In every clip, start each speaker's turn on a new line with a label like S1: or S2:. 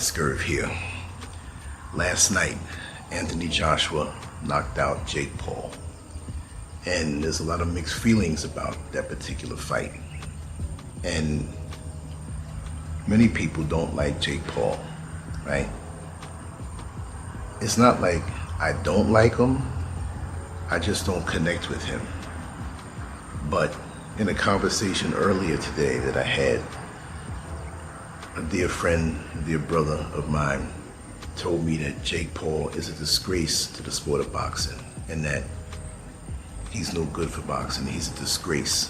S1: Lancescurv here. Last night, Anthony Joshua knocked out Jake Paul. And there's a lot of mixed feelings about that particular fight. And many people don't like Jake Paul, right? It's not like I don't like him, I just don't connect with him. But in a conversation earlier today that I had, a dear friend, a dear brother of mine told me that Jake Paul is a disgrace to the sport of boxing and that he's no good for boxing, he's a disgrace.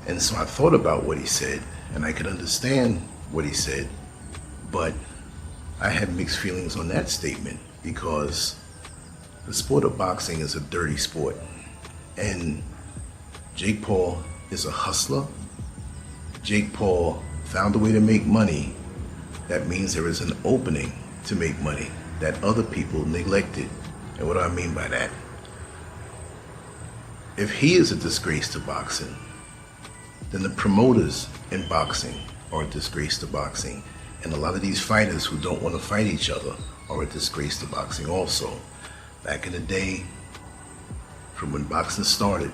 S1: And so I thought about what he said, and I could understand what he said, but I had mixed feelings on that statement because the sport of boxing is a dirty sport. And Jake Paul is a hustler. Jake Paul found a way to make money. That means there is an opening to make money that other people neglected. And what do I mean by that? If he is a disgrace to boxing, then the promoters in boxing are a disgrace to boxing. And a lot of these fighters who don't want to fight each other are a disgrace to boxing also. Back in the day, from when boxing started,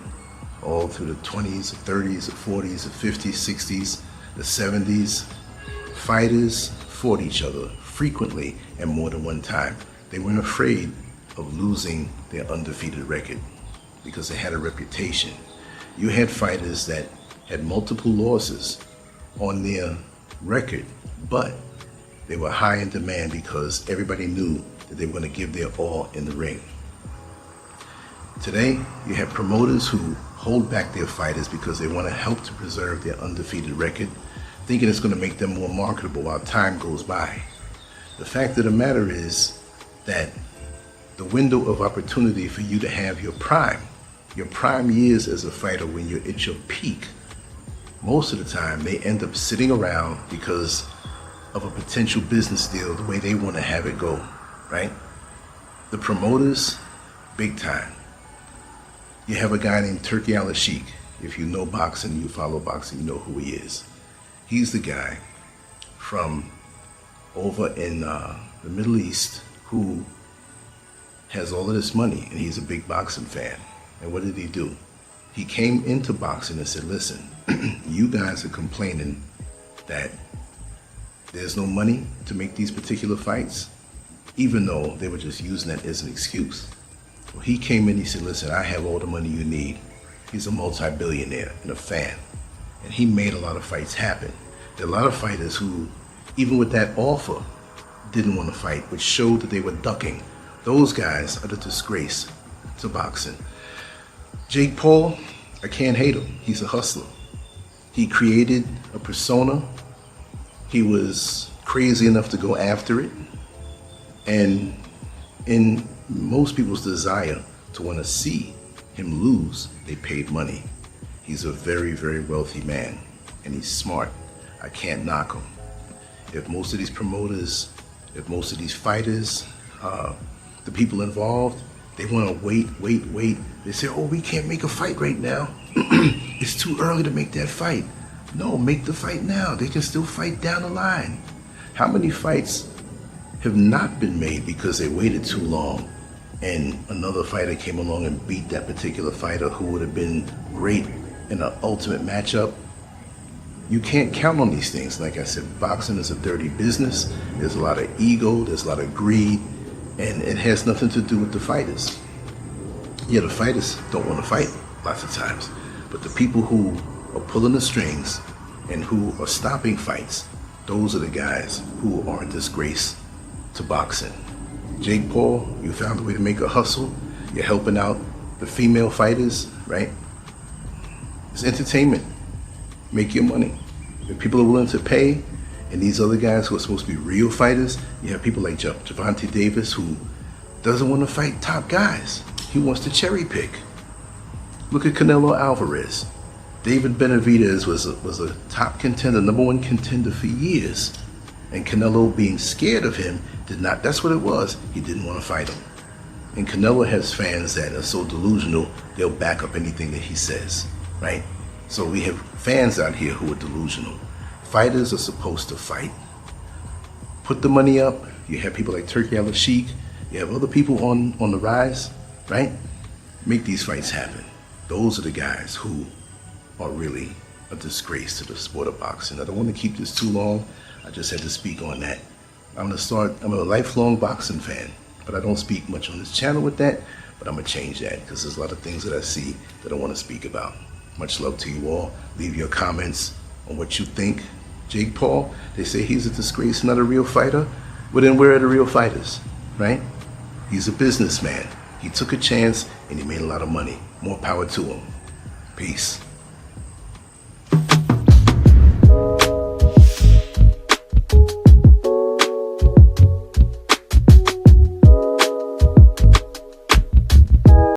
S1: all through the 20s, the 30s, the 40s, the 50s, 60s, the 70s, fighters fought each other frequently and more than one time. They weren't afraid of losing their undefeated record because they had a reputation. You had fighters that had multiple losses on their record, but they were high in demand because everybody knew that they were going to give their all in the ring. Today, you have promoters who hold back their fighters because they want to help to preserve their undefeated record, thinking it's going to make them more marketable while time goes by. The fact of the matter is that the window of opportunity for you to have your prime years as a fighter when you're at your peak, most of the time they end up sitting around because of a potential business deal the way they want to have it go, right? The promoters, big time. You have a guy named Turki Al-Sheikh. If you know boxing, you follow boxing, you know who he is. He's the guy from over in the Middle East who has all of this money, and he's a big boxing fan. And what did he do? He came into boxing and said, listen, you guys are complaining that there's no money to make these particular fights, even though they were just using that as an excuse. Well, he came in, he said, listen, I have all the money you need. He's a multi-billionaire and a fan. And he made a lot of fights happen. There are a lot of fighters who, even with that offer, didn't want to fight, which showed that they were ducking. Those guys are the disgrace to boxing. Jake Paul, I can't hate him. He's a hustler. He created a persona. He was crazy enough to go after it. And in most people's desire to want to see him lose, they paid money. He's a very, very wealthy man, and he's smart. I can't knock him. If most of these promoters, if most of these fighters, the people involved, they want to wait. They say, oh, we can't make a fight right now. It's too early to make that fight. No, make the fight now. They can still fight down the line. How many fights have not been made because they waited too long and another fighter came along and beat that particular fighter who would have been great in an ultimate matchup? You can't count on these things. Like I said, boxing is a dirty business. There's a lot of ego, there's a lot of greed, and it has nothing to do with the fighters. Yeah, the fighters don't want to fight lots of times, but the people who are pulling the strings and who are stopping fights, those are the guys who are a disgrace to boxing. Jake Paul, you found a way to make a hustle. You're helping out the female fighters, right? It's entertainment. Make your money. If people are willing to pay, and these other guys who are supposed to be real fighters, you have people like Gervonta Davis who doesn't want to fight top guys. He wants to cherry pick. Look at Canelo Alvarez. David Benavidez was a top contender, number one contender for years. And Canelo, being scared of him, did not, that's what it was. He didn't want to fight him. And Canelo has fans that are so delusional, they'll back up anything that he says, right? So we have fans out here who are delusional. Fighters are supposed to fight. put the money up. You have people like Turkey Al-Sheikh. You have other people on the rise, right? Make these fights happen. Those are the guys who are really a disgrace to the sport of boxing. I don't want to keep this too long. I just had to speak on that. I'm a lifelong boxing fan, but I don't speak much on this channel with that, but I'm going to change that because there's a lot of things that I see that I want to speak about. Much love to you all. Leave your comments on what you think. Jake Paul, they say he's a disgrace, not a real fighter. Well, then where are the real fighters, right? He's a businessman. He took a chance and he made a lot of money. More power to him. Peace.